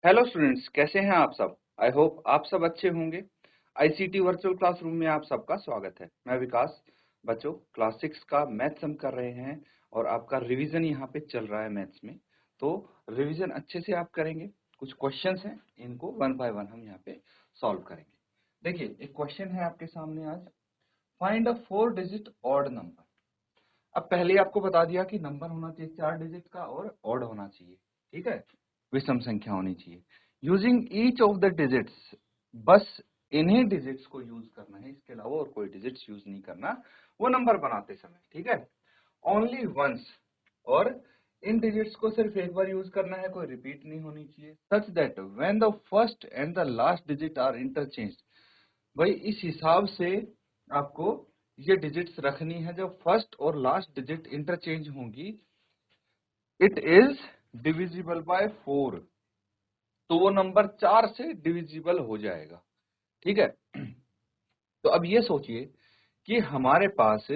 Hello students, कैसे हैं आप सब। आई होप आप सब अच्छे होंगे। आईसीटी वर्चुअल क्लासरूम में आप सबका स्वागत है। मैं विकास। बच्चों, क्लास 6 का मैथ्स हम कर रहे हैं और आपका रिवीजन यहाँ पे चल रहा है मैथ्स में। तो रिवीजन अच्छे से आप करेंगे। कुछ क्वेश्चंस हैं, इनको वन बाय वन हम यहाँ पे सॉल्व करेंगे। देखिए, एक क्वेश्चन है आपके सामने आज। Find a 4 digit odd number. अब पहले आपको बता दिया कि नंबर होना चाहिए 4 डिजिट का और ऑड होना चाहिए। ठीक है, विषम संख्या होनी चाहिए। Using each of the digits, बस इन्हीं डिजिट्स को यूज करना है, इसके अलावा और कोई डिजिट्स यूज नहीं करना वो नंबर बनाते समय। ठीक है, ओनली वंस, और इन डिजिट्स को सिर्फ एक बार यूज करना है, कोई रिपीट नहीं होनी चाहिए। Such that when the first and the last digit are interchange. भाई इस हिसाब से आपको ये डिजिट्स रखनी है, जब फर्स्ट और लास्ट डिजिट इंटरचेंज होंगी, इट इज डिविजिबल बाय 4, तो वो नंबर 4 से डिविजिबल हो जाएगा। ठीक है, तो अब ये सोचिए कि हमारे पास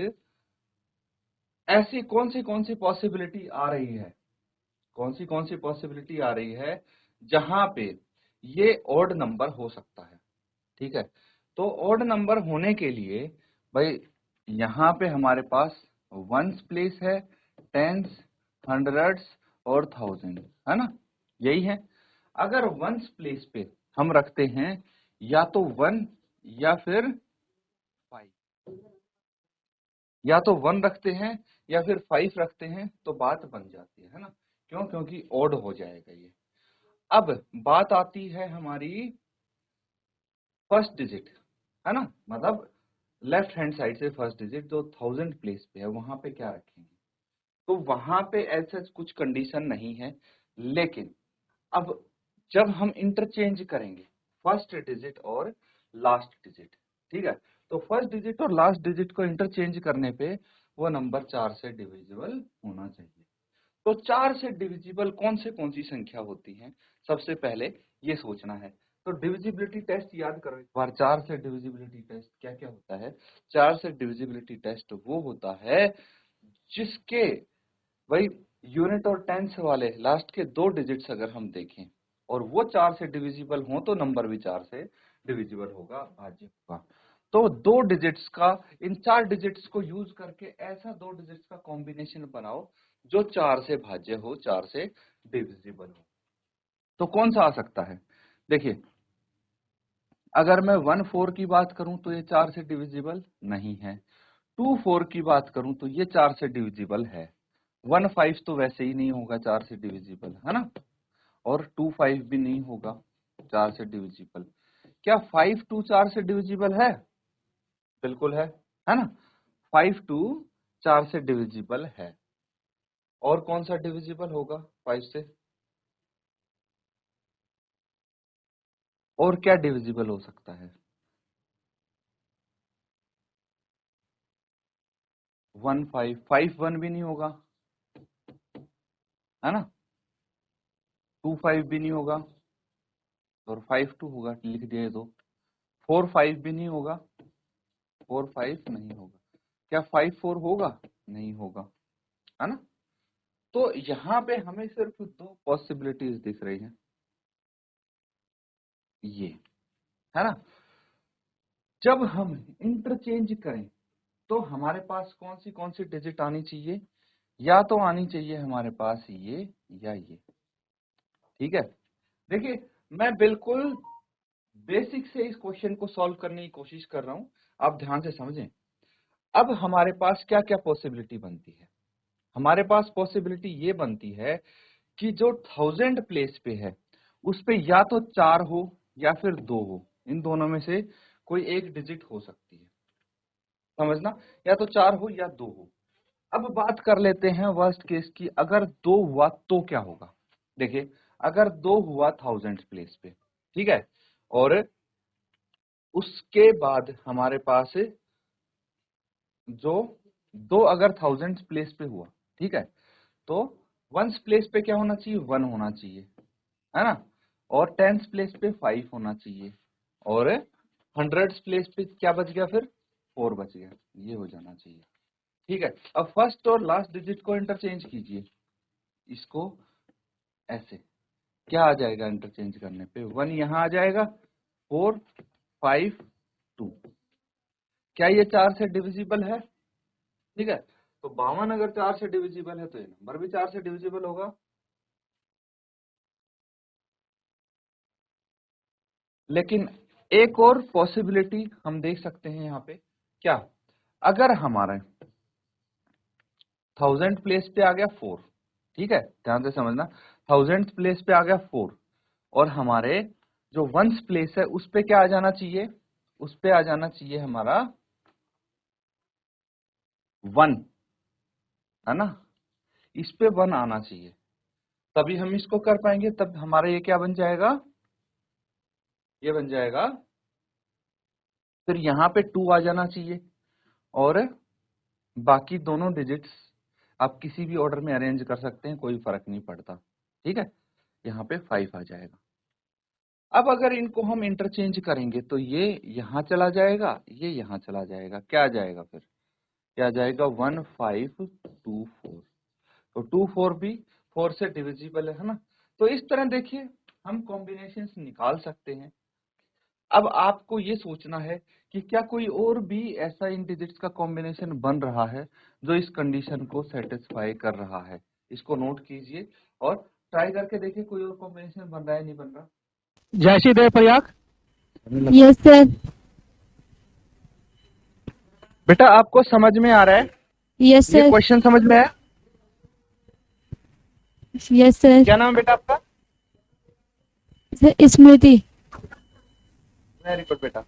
ऐसी कौन सी पॉसिबिलिटी आ रही है, कौन सी पॉसिबिलिटी आ रही है जहां पे ये ऑड नंबर हो सकता है। ठीक है, तो ऑड नंबर होने के लिए भाई यहाँ पे हमारे पास वंस प्लेस है, टेंस, हंड्रेड्स और थाउजेंड, है ना, यही है। अगर वंस प्लेस पे हम रखते हैं या तो 1 या फिर 5, या तो 1 रखते हैं या फिर 5 रखते हैं, तो बात बन जाती है ना। क्यों? क्योंकि ऑड हो जाएगा ये। अब बात आती है हमारी फर्स्ट डिजिट, है ना, मतलब लेफ्ट हैंड साइड से फर्स्ट डिजिट जो 1000 प्लेस पे है, वहां पे क्या रखेंगे। तो वहां पे ऐसा कुछ कंडीशन नहीं है, लेकिन अब जब हम इंटरचेंज करेंगे फर्स्ट डिजिट और लास्ट डिजिट, ठीक है, तो फर्स्ट डिजिट और लास्ट डिजिट को इंटरचेंज करने पे वो नंबर 4 से डिविजिबल होना चाहिए। तो 4 से डिविजिबल कौन सी संख्या होती है, सबसे पहले ये सोचना है। तो डिविजिबिलिटी टेस्ट याद करो एक बार। 4 से डिविजिबिलिटी टेस्ट क्या क्या होता है। 4 से डिविजिबिलिटी टेस्ट वो होता है जिसके भाई यूनिट और टेंस वाले लास्ट के 2 डिजिट्स अगर हम देखें और वो 4 से डिविजिबल हो, तो नंबर भी 4 से डिविजिबल होगा, भाज्य होगा। तो 2 डिजिट्स का, इन 4 डिजिट्स को यूज करके ऐसा 2 डिजिट्स का कॉम्बिनेशन बनाओ जो 4 से भाज्य हो, 4 से डिविजिबल हो। तो कौन सा आ सकता है। देखिए, अगर मैं 1 4 की बात करूं तो ये 4 से डिविजिबल नहीं है। 2 4 की बात करूं तो ये 4 से डिविजिबल है। 1 5 तो वैसे ही नहीं होगा 4 से डिविजिबल, है ना, और 2 5 भी नहीं होगा 4 से डिविजिबल। क्या 5 2 4 से डिविजिबल है? बिल्कुल है ना। 5 2 4 से डिविजिबल है। और कौन सा डिविजिबल होगा 5 से? और क्या डिविजिबल हो सकता है? 1 5, 5 1 भी नहीं होगा, है ना, 2 5 भी नहीं होगा, और 5 2 होगा, लिख दिया तो। 4 5 भी नहीं होगा, 4 5 नहीं होगा। क्या 5 4 होगा? नहीं होगा, है ना। तो यहाँ पे हमें सिर्फ 2 पॉसिबिलिटीज दिख रही हैं, ये, है ना। जब हम इंटरचेंज करें तो हमारे पास कौन सी डिजिट आनी चाहिए, या तो आनी चाहिए हमारे पास ये या ये। ठीक है, देखिए, मैं बिल्कुल बेसिक से इस क्वेश्चन को सॉल्व करने की कोशिश कर रहा हूं, आप ध्यान से समझें। अब हमारे पास क्या क्या पॉसिबिलिटी बनती है। हमारे पास पॉसिबिलिटी ये बनती है कि जो 1000 प्लेस पे है उस पे या तो 4 हो या फिर 2 हो, इन दोनों में से कोई एक डिजिट हो सकती है, समझना, या तो 4 हो या 2 हो। अब बात कर लेते हैं वर्स्ट केस की, अगर 2 हुआ तो क्या होगा। देखिए, अगर 2 हुआ 1000 प्लेस पे, ठीक है, और उसके बाद हमारे पास जो 2 अगर 1000 प्लेस पे हुआ, ठीक है, तो वंस प्लेस पे क्या होना चाहिए, 1 होना चाहिए, है ना, और टेंस प्लेस पे 5 होना चाहिए, और हंड्रेड्स प्लेस पे क्या बच गया फिर, 4 बच गया, ये हो जाना चाहिए। ठीक है, अब फर्स्ट और लास्ट डिजिट को इंटरचेंज कीजिए, इसको ऐसे, क्या आ जाएगा इंटरचेंज करने पे? 1 यहाँ आ जाएगा, 4 5 2। क्या ये 4 से डिविजिबल है? ठीक है, तो 52 अगर 4 से डिविजिबल है तो ये नंबर भी 4 से डिविजिबल होगा। लेकिन एक और पॉसिबिलिटी हम देख सकते हैं यहाँ पे, क्या? अगर हमारे 1000 प्लेस पे आ गया 4, ठीक है, ध्यान से समझना, 1000 प्लेस पे आ गया 4, और हमारे जो वंस प्लेस है उस पे क्या आ जाना चाहिए? उस पे आ जाना चाहिए हमारा 1, है ना? इस पे 1 आना चाहिए, तभी हम इसको कर पाएंगे। तब हमारा ये क्या बन जाएगा? ये बन जाएगा, फिर यहाँ पे 2 आ जाना चाहिए, और बाकी दोनों डिजिट्स आप किसी भी ऑर्डर में अरेंज कर सकते हैं, कोई फर्क नहीं पड़ता। ठीक है, यहाँ पे 5 आ जाएगा। अब अगर इनको हम इंटरचेंज करेंगे तो ये यहाँ चला जाएगा, ये यहाँ चला जाएगा, क्या आ जाएगा फिर? क्या आ जाएगा? 1 5 2 4। तो 2 4 भी 4 से डिविजिबल है ना? तो इस तरह देखिए हम कॉम्बिनेशंस निकाल सकते हैं। अब आपको ये सोचना है कि क्या कोई और भी ऐसा इन डिजिट्स का कॉम्बिनेशन बन रहा है जो इस कंडीशन को सेटिस्फाई कर रहा है। इसको नोट कीजिए और ट्राई करके देखिए कोई और कॉम्बिनेशन बन रहा है नहीं बन रहा। जय Shri Devprayag. Yes sir. बेटा आपको समझ में आ रहा है? यस ये सर। क्वेश्चन समझ में आया? Yes sir. क्या नाम है बेटा आपका? स्मृति। वेरी गुड बेटा।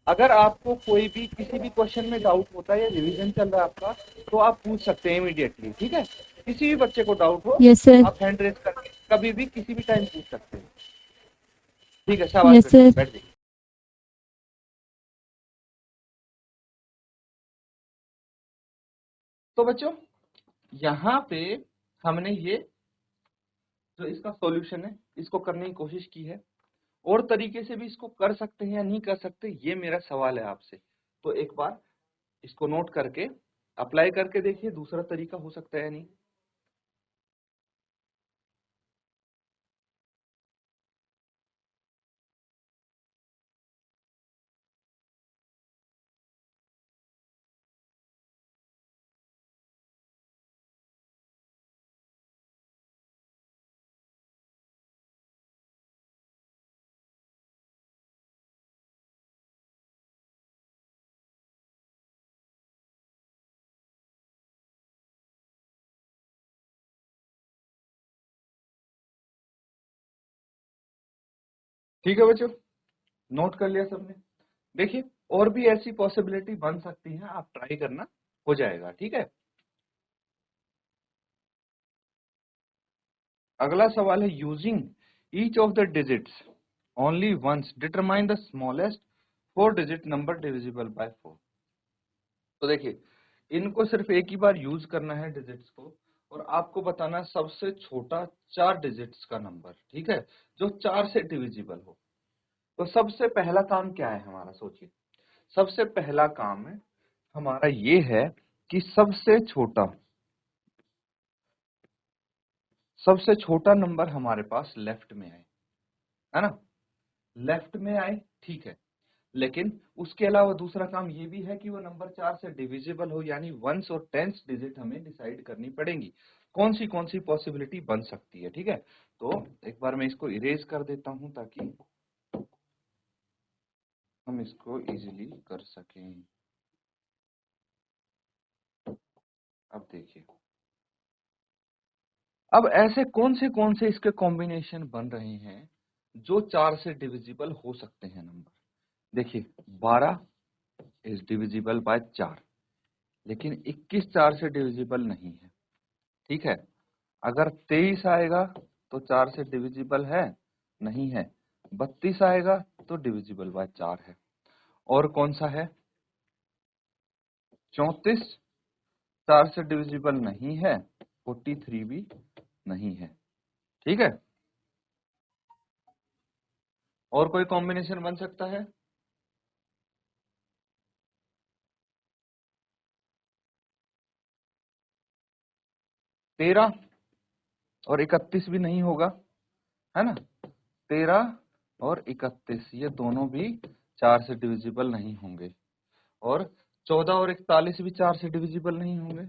अगर आपको कोई भी किसी भी क्वेश्चन में डाउट होता है या रिवीजन चल रहा है आपका, तो आप पूछ सकते हैं इमीडिएटली। ठीक है, किसी भी बच्चे को डाउट हो यस सर। आप हैंड रेज करके कभी भी किसी भी टाइम पूछ सकते हैं। ठीक है, शाबाश यस बेटा, सर। बैठ जाइए। तो बच्चों यहाँ पे हमने ये जो इसका सॉल्यूशन है इसको करने की कोशिश की है, और तरीके से भी इसको कर सकते हैं या नहीं कर सकते, ये मेरा सवाल है आपसे। तो एक बार इसको नोट करके अप्लाई करके देखिए दूसरा तरीका हो सकता है या नहीं। ठीक है बच्चों, नोट कर लिया सबने? देखिए और भी ऐसी पॉसिबिलिटी बन सकती है, आप ट्राई करना, हो जाएगा। ठीक है, अगला सवाल है using each of the digits only once determine the smallest 4 digit number divisible by 4। तो देखिए इनको सिर्फ एक ही बार यूज करना है डिजिट्स को, और आपको बताना है सबसे छोटा 4 डिजिट्स का नंबर। ठीक है, जो 4 से डिविजिबल हो। तो सबसे पहला काम क्या है हमारा, सोचिए। सबसे पहला काम है हमारा ये है कि सबसे छोटा नंबर हमारे पास लेफ्ट में आए, है ना? लेफ्ट में आए, ठीक है। लेकिन उसके अलावा दूसरा काम ये भी है कि वो नंबर 4 से डिविजिबल हो, यानी वंस और टेंस डिजिट हमें डिसाइड करनी पड़ेंगी कौन सी पॉसिबिलिटी बन सकती है। ठीक है, तो एक बार मैं इसको इरेज कर देता हूं ताकि हम इसको इजीली कर सकें। अब देखिए, अब ऐसे कौन से इसके कॉम्बिनेशन बन रहे हैं जो 4 से डिविजिबल हो सकते हैं नंबर। देखिए 12 इज डिविजिबल बाय 4, लेकिन 21 4 से डिविजिबल नहीं है। ठीक है, अगर 23 आएगा तो 4 से डिविजिबल है नहीं है, 32 आएगा तो डिविजिबल बाय 4 है, और कौन सा है 34 4 से डिविजिबल नहीं है, 43 भी नहीं है। ठीक है, और कोई कॉम्बिनेशन बन सकता है? 13 और 31 भी नहीं होगा, है ना। 13 और 31 ये दोनों भी 4 से डिविजिबल नहीं होंगे, और 14 और 41 भी 4 से डिविजिबल नहीं होंगे।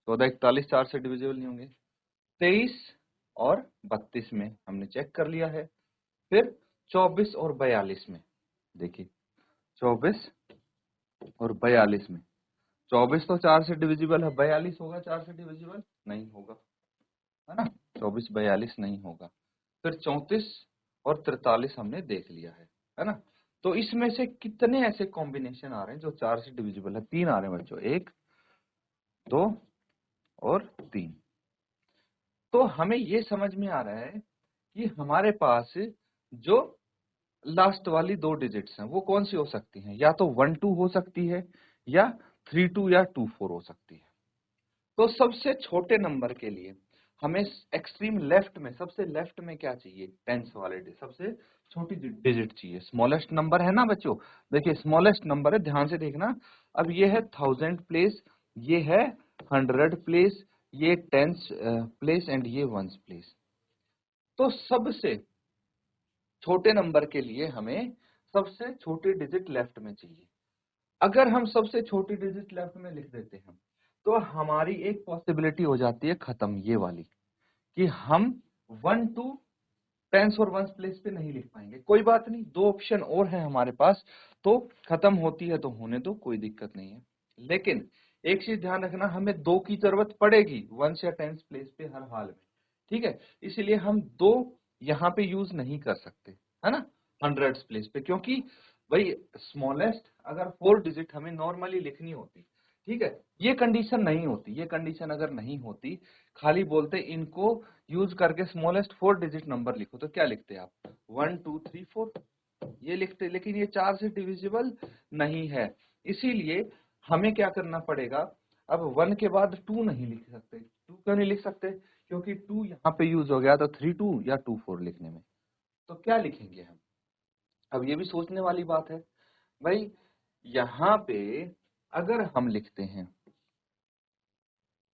14, 41 4 से डिविजिबल नहीं होंगे। 23 और 32 में हमने चेक कर लिया है। फिर 24 और 42 में देखिए, 24 और 42 में 24 तो 4 से डिविजिबल है, 42 होगा 4 से डिविजिबल नहीं होगा, है ना। 24 42 नहीं होगा। फिर 34 और 43 हमने देख लिया है ना। तो इसमें से कितने ऐसे कॉम्बिनेशन आ रहे हैं जो 4 से डिविजिबल है? 3 आ रहे हैं बच्चों, 1 2 और 3। तो हमें ये समझ में आ रहा है कि हमारे पास जो लास्ट वाली 2 डिजिट्स हैं वो कौन सी हो सकती हैं? या तो 1 2 हो सकती है, या 3 2 या 2 4 हो सकती है। तो सबसे छोटे नंबर के लिए हमें एक्सट्रीम लेफ्ट में, सबसे लेफ्ट में क्या चाहिए? टेंस वाले सबसे छोटी डिजिट चाहिए, स्मॉलेस्ट नंबर है ना बच्चों। देखिए स्मॉलेस्ट नंबर है, ध्यान से देखना। अब ये है 1000 प्लेस, ये है 100 प्लेस, ये टेंस प्लेस एंड ये वंस प्लेस। तो सबसे छोटे नंबर के लिए हमें सबसे छोटी डिजिट लेफ्ट में चाहिए। अगर हम सबसे छोटी डिजिट लेफ्ट में लिख देते हैं तो हमारी एक पॉसिबिलिटी हो जाती है खत्म, ये वाली, कि हम 1 2 टेंस और वंस प्लेस पे नहीं लिख पाएंगे। कोई बात नहीं, 2 ऑप्शन और है हमारे पास, तो खत्म होती है तो होने दो, कोई दिक्कत नहीं है। लेकिन एक चीज ध्यान रखना, हमें 2 की जरूरत पड़ेगी वंस या टेंस प्लेस पे हर हाल में, ठीक है। इसलिए हम 2 यहाँ पे यूज नहीं कर सकते, है ना, 100 प्लेस पे, क्योंकि भाई स्मॉलेस्ट अगर 4 डिजिट हमें नॉर्मली लिखनी होती, ठीक है, ये कंडीशन नहीं होती। ये कंडीशन अगर नहीं होती, खाली बोलते इनको यूज करके स्मॉलेस्ट 4 डिजिट नंबर लिखो, तो क्या लिखते आप? 1 2 3 4 ये लिखते। लेकिन ये 4 से डिविजिबल नहीं है, इसीलिए हमें क्या करना पड़ेगा? अब 1 के बाद 2 नहीं लिख सकते। 2 क्यों नहीं लिख सकते? क्योंकि 2 यहाँ पे यूज हो गया था 3 2 या 2 4 लिखने में। तो क्या लिखेंगे हम? अब ये भी सोचने वाली बात है भाई। यहाँ पे अगर हम लिखते हैं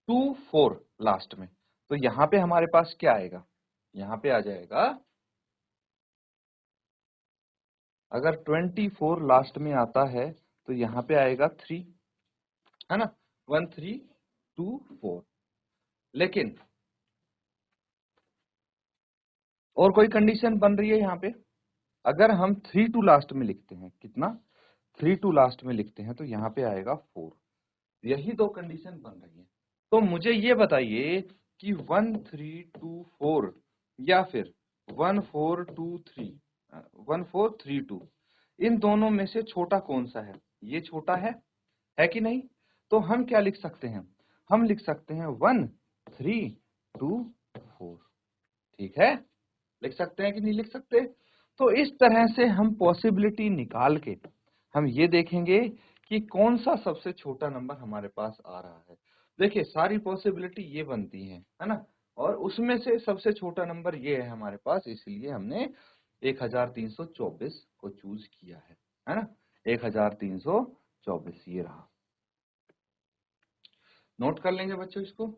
2 4 लास्ट में, तो यहाँ पे हमारे पास क्या आएगा? यहाँ पे आ जाएगा, अगर 24 लास्ट में आता है तो यहाँ पे आएगा 3, है ना, 1 3 2 4। लेकिन और कोई कंडीशन बन रही है यहाँ पे, अगर हम 3 2 लास्ट में लिखते हैं, कितना? 3 2 लास्ट में लिखते हैं तो यहाँ पे आएगा 4। यही 2 कंडीशन बन रही है। तो मुझे ये बताइए कि 1 3 2 4 या फिर 1 4 2 3 1 4 3 2, इन दोनों में से छोटा कौन सा है? ये छोटा है कि नहीं? तो हम क्या लिख सकते हैं? हम लिख सकते हैं 1 3 2 4, ठीक है। लिख सकते हैं कि नहीं लिख सकते? तो इस तरह से हम पॉसिबिलिटी निकाल के हम ये देखेंगे कि कौन सा सबसे छोटा नंबर हमारे पास आ रहा है। देखिए सारी पॉसिबिलिटी ये बनती है ना, और उसमें से सबसे छोटा नंबर ये है हमारे पास, इसलिए हमने 1324 को चूज किया है ना। 1324 ये रहा। नोट कर लेंगे बच्चों इसको।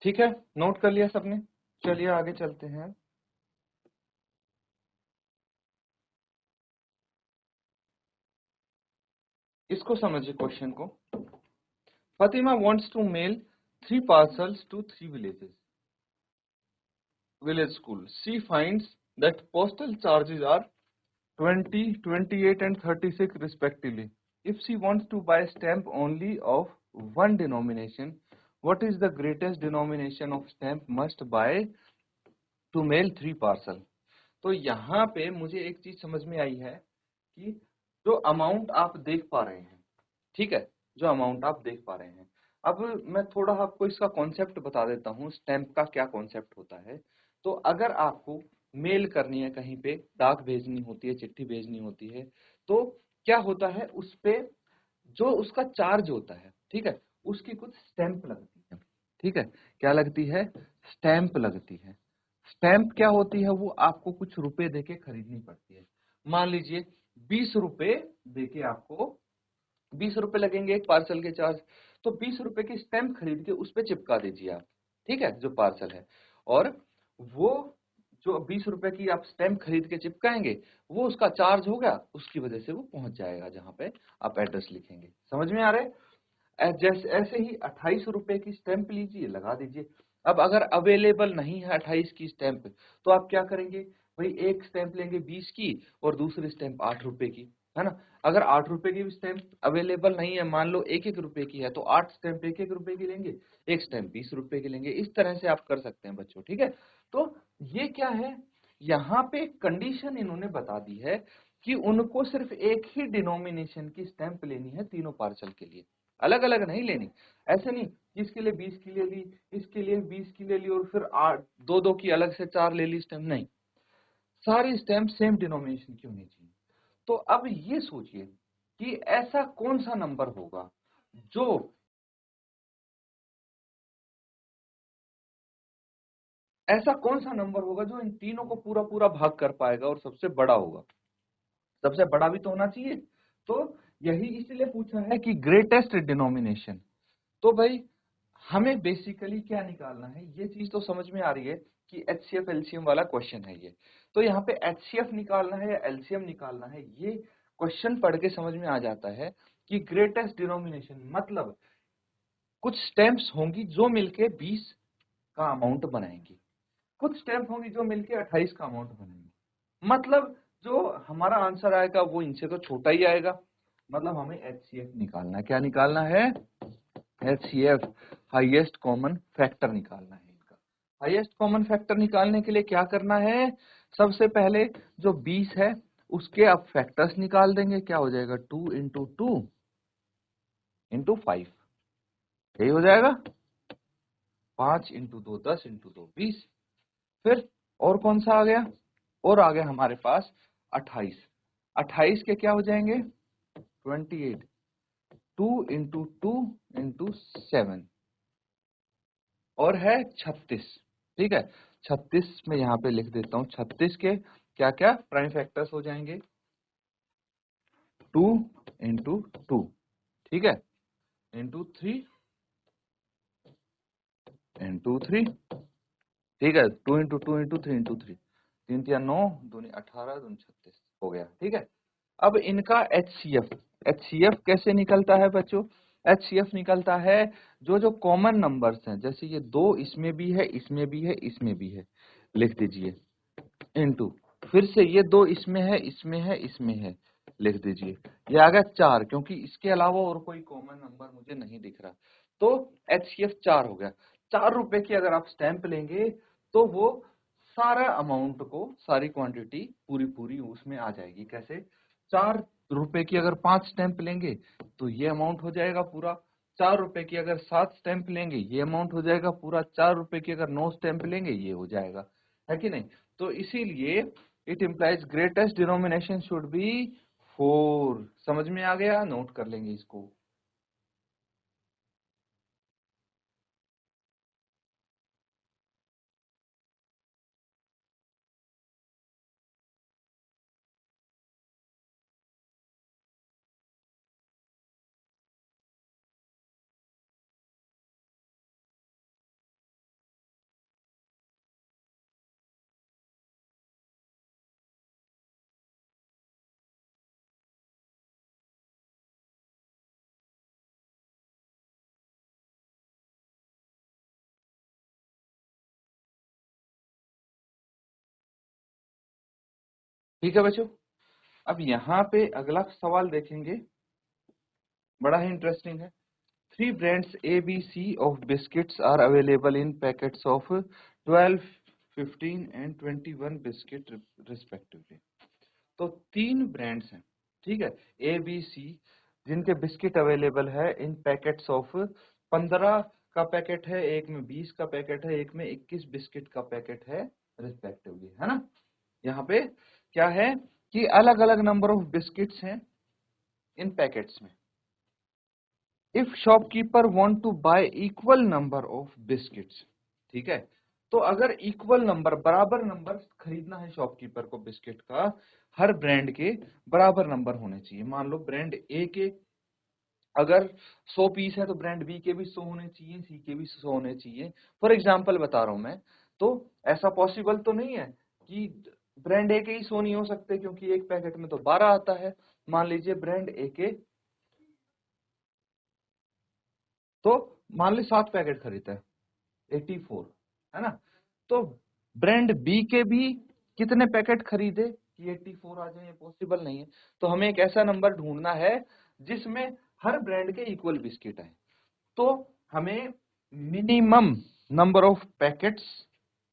ठीक है, नोट कर लिया सबने? चलिए आगे चलते हैं। इसको समझिए क्वेश्चन को। Fatima wants to mail 3 parcels to 3 village schools. She finds that postal charges are 20, 28 and 36 respectively. If she wants to buy stamp only of one denomination, what is the greatest denomination of stamp must buy to mail 3 parcel? तो यहाँ पे मुझे एक चीज समझ में आई है कि जो अमाउंट आप देख पा रहे हैं ठीक है, जो अमाउंट आप देख पा रहे हैं। अब मैं थोड़ा आपको इसका कॉन्सेप्ट बता देता हूँ, स्टैंप का क्या कॉन्सेप्ट होता है। तो अगर आपको मेल करनी है, कहीं पे डाक भेजनी होती है, चिट्ठी भेजनी होती है, तो क्या होता है, उस पे जो उसका चार्ज होता है, ठीक है, उसकी कुछ स्टैंप लगती है। ठीक है, क्या लगती है? स्टैंप लगती है। स्टैंप क्या होती है? वो आपको कुछ रुपए देके खरीदनी पड़ती है। मान लीजिए 20 रुपए देके आपको 20 रुपए लगेंगे एक पार्सल के चार्ज, तो 20 रुपए की स्टैंप खरीद के उस पे चिपका दीजिए आप, ठीक है, जो पार्सल है। और वो जो 20 रुपए की आप स्टैंप खरीद के चिपकाएंगे, वो उसका चार्ज होगा, उसकी वजह से वो पहुंच जाएगा जहां पे आप एड्रेस लिखेंगे। समझ में आ रहा है? जैसे ऐसे ही 28 रुपए की स्टैंप लीजिए, लगा दीजिए। अब अगर अवेलेबल नहीं है 28 की स्टैंप, तो आप क्या करेंगे? भाई एक स्टैंप लेंगे 20 की और दूसरी स्टैंप 8 रुपए की, है ना। अगर 8 रुपए की भी स्टैंप अवेलेबल नहीं है, मान लो 1-1 रुपए की है, तो 8 स्टैंप 1-1 रुपए की लेंगे, एक स्टैंप 20 रुपए की लेंगे। इस तरह से आप कर सकते हैं बच्चों, ठीक है। तो ये क्या है, यहाँ पे कंडीशन इन्होंने बता दी है कि उनको सिर्फ एक ही डिनोमिनेशन की स्टैंप लेनी है तीनों पार्सल के लिए, अलग अलग नहीं लेनी। ऐसे नहीं इसके लिए 20 की ले ली, इसके लिए 20 की ले ली और फिर 2-2 की अलग से 4 ले ली स्टैंप, नहीं, सारी स्टैंप सेम डिनोमिनेशन की होनी चाहिए। तो अब ये सोचिए कि ऐसा कौन सा नंबर होगा जो ऐसा कौन सा नंबर होगा जो इन तीनों को पूरा पूरा भाग कर पाएगा और सबसे बड़ा होगा। सबसे बड़ा भी तो होना चाहिए। तो यही इसलिए पूछा है कि ग्रेटेस्ट डिनोमिनेशन। तो भाई हमें बेसिकली क्या निकालना है, ये चीज तो समझ में आ रही है कि एचसीएफ एलसीएम वाला क्वेश्चन है ये। तो यहाँ पे एचसीएफ निकालना है या एलसीएम निकालना है, ये क्वेश्चन पढ़ के समझ में आ जाता है कि ग्रेटेस्ट डिनोमिनेशन मतलब कुछ स्टैम्प्स होंगी जो मिलके 20 का अमाउंट बनाएंगी, कुछ स्टैम्प होंगी जो मिलके 28 का अमाउंट बनाएंगी। मतलब जो हमारा आंसर आएगा वो इनसे तो छोटा ही आएगा। मतलब हमें एचसीएफ निकालना है। क्या निकालना है? एचसीएफ, हाईएस्ट कॉमन फैक्टर निकालना है इनका। हाईएस्ट कॉमन फैक्टर निकालने के लिए क्या करना है? सबसे पहले जो 20 है उसके आप फैक्टर्स निकाल देंगे। क्या हो जाएगा? 2 इंटू 2 इंटू 5, यही हो जाएगा। 5 इंटू 2 10 इंटू 2 20। फिर और कौन सा आ गया? और आ गया हमारे पास 28। 28 के क्या हो जाएंगे? 28। 2 इंटू 2 इंटू 7 और है 36। ठीक है, 36 में यहाँ पे लिख देता हूँ। 36 के क्या क्या प्राइम फैक्टर्स हो जाएंगे? 2 इंटू 2, ठीक है, इंटू 3 इंटू 3, ठीक है, 2 इंटू 2 इंटू 3 इंटू 3, 3 3 9, 2 18, 2 36 हो गया। ठीक है, अब इनका एचसीएफ, एचसीएफ कैसे निकलता है बच्चों? एचसीएफ निकलता है जो जो कॉमन नंबर्स हैं, जैसे ये 2 इसमें भी है, इसमें भी है, इसमें भी है, लिख दीजिए, इनटू फिर से ये 2 इसमें है, इसमें है, इसमें है, लिख दीजिए। ये आ गया 4, क्योंकि इसके अलावा और कोई कॉमन नंबर मुझे नहीं दिख रहा। तो एचसीएफ 4 हो गया। 4 रुपए की अगर आप स्टैंप लेंगे तो वो सारा अमाउंट को, सारी क्वांटिटी पूरी पूरी उसमें आ जाएगी। कैसे? 4 रुपए की अगर 5 स्टैंप लेंगे तो ये अमाउंट हो जाएगा पूरा। 4 रुपए की अगर 7 स्टैंप लेंगे ये अमाउंट हो जाएगा पूरा। 4 रुपए की अगर 9 स्टैंप लेंगे ये हो जाएगा, है कि नहीं? तो इसीलिए it implies greatest denomination should be 4। समझ में आ गया? नोट कर लेंगे इसको। ठीक है बच्चों, अब यहाँ पे अगला सवाल देखेंगे, बड़ा ही इंटरेस्टिंग है। 3 brands ABC of biscuits are available in packets of 12, 15 and 21 biscuit respectively। तो 3 ब्रांड्स हैं, ठीक है, ABC, जिनके बिस्किट अवेलेबल है इन पैकेट्स ऑफ 15 का पैकेट है, एक में 20 का पैकेट है, एक में 21 बिस्किट का पैकेट है रिस्पेक्टिवली, है ना। यहाँ पे क्या है कि अलग अलग नंबर ऑफ बिस्किट्स हैं इन पैकेट्स में। If shopkeeper want to buy equal number of biscuits, ठीक है, तो अगर इक्वल नंबर, बराबर नंबर खरीदना है शॉपकीपर को बिस्किट का, हर ब्रांड के बराबर नंबर होने चाहिए। मान लो ब्रांड ए के अगर 100 पीस है तो ब्रांड बी के भी 100 होने चाहिए, सी के भी 100 होने चाहिए। फॉर एग्जांपल बता रहा हूं मैं, तो ऐसा पॉसिबल तो नहीं है कि ब्रांड ए के ही 100 नहीं हो सकते, क्योंकि एक पैकेट में तो 12 आता है। मान लीजिए ब्रांड ए के, तो मान ली 7 पैकेट खरीदता है, 84, है ना। तो ब्रांड बी के भी कितने पैकेट खरीदे कि 84 आ जाए, ये पॉसिबल नहीं है। तो हमें एक ऐसा नंबर ढूंढना है जिसमें हर ब्रांड के इक्वल बिस्किट है। तो हमें मिनिमम नंबर ऑफ पैकेट्स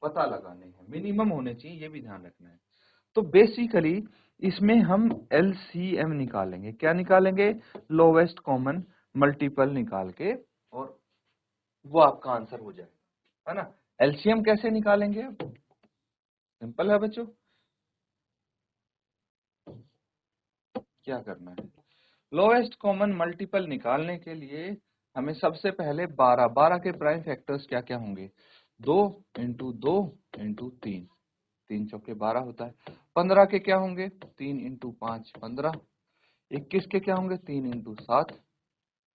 पता लगाने हैं, मिनिमम होने चाहिए, ये भी ध्यान रखना है। तो बेसिकली इसमें हम एलसीएम निकालेंगे। क्या निकालेंगे? लोवेस्ट कॉमन मल्टीपल निकाल के, और वो आपका आंसर हो जाएगा, है ना। एलसीएम कैसे निकालेंगे? अब सिंपल है बच्चों, क्या करना है, लोएस्ट कॉमन मल्टीपल निकालने के लिए हमें सबसे पहले 12 के प्राइम फैक्टर्स क्या क्या होंगे? 2 इंटू 2 इंटू 3, 3 चौके 12 होता है। 15 के क्या होंगे? 3 इंटू 5 15। 21 के क्या होंगे? 3 इंटू 7।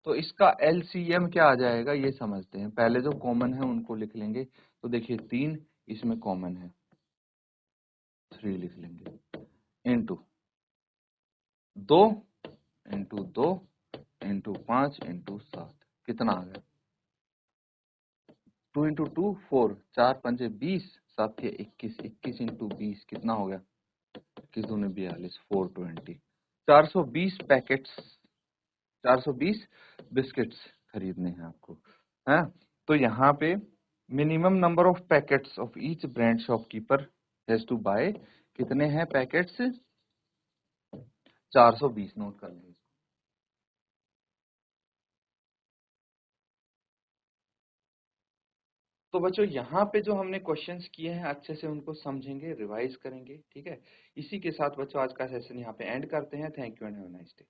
तो इसका एलसीएम क्या आ जाएगा ये समझते हैं। पहले जो कॉमन है उनको लिख लेंगे। तो देखिए 3 इसमें कॉमन है, 3 लिख लेंगे, इंटू 2 इंटू 2 इंटू 5 इंटू 7, कितना आ गया? 2 इंटू 2 4, 4 पंजे 20, 7 के 21, 21 इंटू 20 कितना हो गया? 21 दूनी 42, 420। 420 पैकेट्स, 420 बिस्किट्स खरीदने हैं आपको, है। तो यहाँ पे minimum number of packets of each brand shopkeeper has to buy, कितने हैं पैकेट्स? 420, नोट कर लेंगे। तो बच्चों यहाँ पे जो हमने क्वेश्चंस किए हैं अच्छे से उनको समझेंगे, रिवाइज करेंगे, ठीक है। इसी के साथ बच्चों आज का सेशन यहाँ पे एंड करते हैं। Thank you and have a nice day.